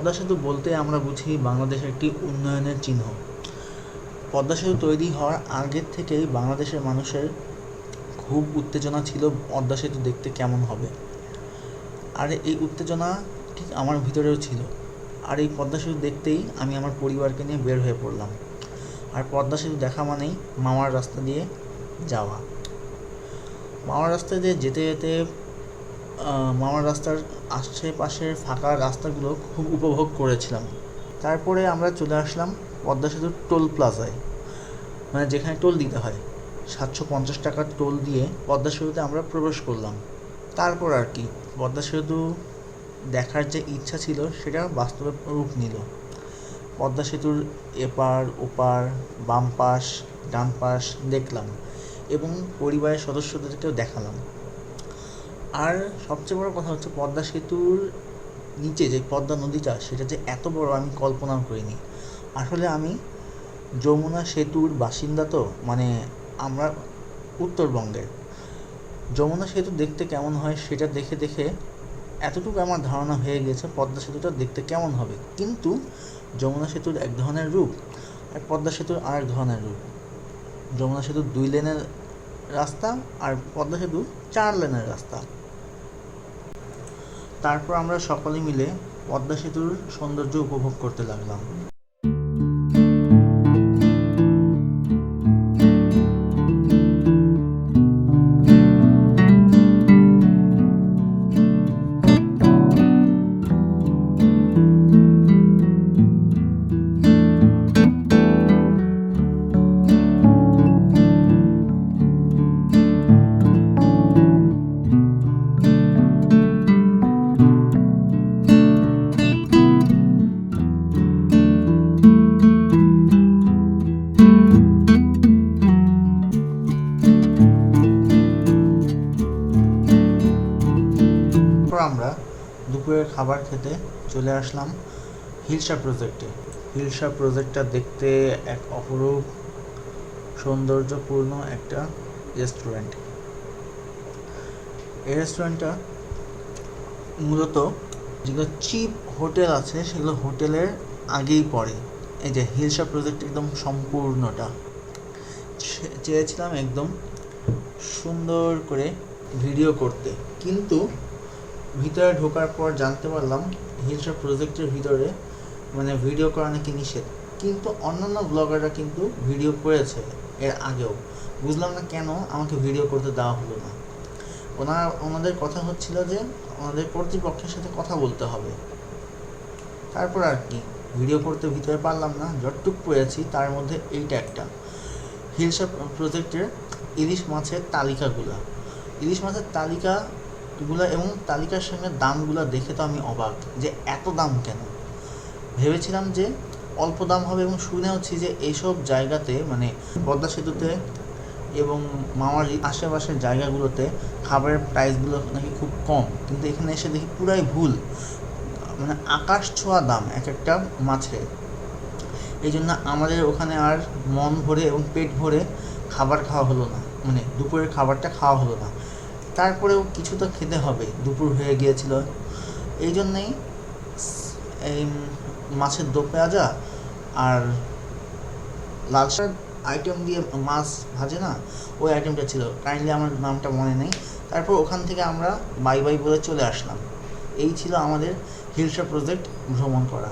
পদ্মা সেতু বলতে আমরা বুঝি বাংলাদেশের একটি উন্নয়নের চিহ্ন। পদ্মা সেতু তৈরি হওয়ার আগের থেকেই বাংলাদেশের মানুষের খুব উত্তেজনা ছিল পদ্মা সেতু দেখতে কেমন হবে। আর এই উত্তেজনা ঠিক আমার ভিতরেও ছিল। আর এই পদ্মা সেতু দেখতেই আমি আমার পরিবারকে নিয়ে বের হয়ে পড়লাম। আর পদ্মা সেতু দেখা মানেই মামার রাস্তা দিয়ে যাওয়া। মামার রাস্তা দিয়ে যেতে যেতে মামার রাস্তার আশেপাশের ফাঁকা রাস্তাগুলো খুব উপভোগ করেছিলাম। তারপরে আমরা চলে আসলাম পদ্মা সেতুর টোল প্লাজায়, মানে যেখানে টোল দিতে হয়। 750 টাকার টোল দিয়ে পদ্মা সেতুতে আমরা প্রবেশ করলাম। তারপর আর কি, পদ্মা সেতু দেখার যে ইচ্ছা ছিল সেটা বাস্তবে রূপ নিল। পদ্মা সেতুর এপার ওপার, বাম পাশ ডান পাশ দেখলাম এবং পরিবারের সদস্যদেরকেও দেখালাম। আর সবচেয়ে বড় কথা হচ্ছে পদ্মা সেতুর নিচে যে পদ্মা নদীটা, সেটা যে এত বড় আমি কল্পনাও করিনি। আসলে আমি যমুনা সেতুর বাসিন্দা, তো মানে আমরা উত্তরবঙ্গের। যমুনা সেতু দেখতে কেমন হয় সেটা দেখে দেখে এতটুকু আমার ধারণা হয়ে গেছে পদ্মা সেতুটা দেখতে কেমন হবে। কিন্তু যমুনা সেতুর এক ধরনের রূপ আর পদ্মা সেতুর আরেক ধরনের রূপ। যমুনা সেতু 2 লেনের রাস্তা আর পদ্মা সেতু 4 লেনের রাস্তা। তারপর আমরা সকলে মিলে পদ্মা সেতুর সৌন্দর্য উপভোগ করতে লাগলাম। আমরা দুপুরের খাবার খেতে চলে আসলাম হিলসা প্রজেক্টে। হিলসা প্রজেক্টটা দেখতে এক অপরূপ সৌন্দর্যপূর্ণ একটা রেস্টুরেন্ট। এই রেস্টুরেন্টটা মূলত যেগুলো চিপ হোটেল আছে সেগুলো হোটেলের আগেই পড়ে। এই যে হিলসা প্রজেক্ট একদম সম্পূর্ণটা চেয়েছিলাম একদম সুন্দর করে ভিডিও করতে, কিন্তু ভিতরে ঢোকার পর জানতে পারলাম হিলসা প্রজেক্টের ভিতরে মানে ভিডিও করা নাকি নিষেধ। কিন্তু অন্যান্য ব্লগাররা কিন্তু ভিডিও করেছে এর আগেও। বুঝলাম না কেন আমাকে ভিডিও করতে দেওয়া হলো না। ওনাদের কথা হচ্ছিল যে ওনাদের কর্তৃপক্ষের সাথে কথা বলতে হবে। তারপর আর কি, ভিডিও করতে ভিতরে পারলাম না। যতটুক পেয়েছি তার মধ্যে এইটা একটা, হিলসা প্রজেক্টের ইলিশ মাছের তালিকাগুলো এবং তালিকার সঙ্গে দামগুলো দেখে তো আমি অবাক যে এত দাম কেন। ভেবেছিলাম যে অল্প দাম হবে এবং শুনেওছি যে এইসব জায়গাতে মানে পদ্মা সেতুতে এবং মামার আশেপাশের জায়গাগুলোতে খাবারের প্রাইসগুলো নাকি খুব কম, কিন্তু এখানে এসে দেখি পুরাই ভুল। মানে আকাশ ছোঁয়া দাম এক একটা মাছের। এই জন্য আমাদের ওখানে আর মন ভরে এবং পেট ভরে খাবার খাওয়া হলো না, মানে দুপুরের খাবারটা খাওয়া হলো না। তারপরেও কিছু তো খেতে হবে, দুপুর হয়ে গিয়েছিল। এই জন্যেই এই মাছের দো পেঁয়াজা আর লাল শাক আইটেম দিয়ে মাছ ভাজে না, ওই আইটেমটা ছিল। কাইন্ডলি আমার নামটা মনে নেই। তারপর ওখান থেকে আমরা বাই বাই বলে চলে আসলাম। এই ছিল আমাদের হিলসা প্রজেক্ট ভ্রমণ করা।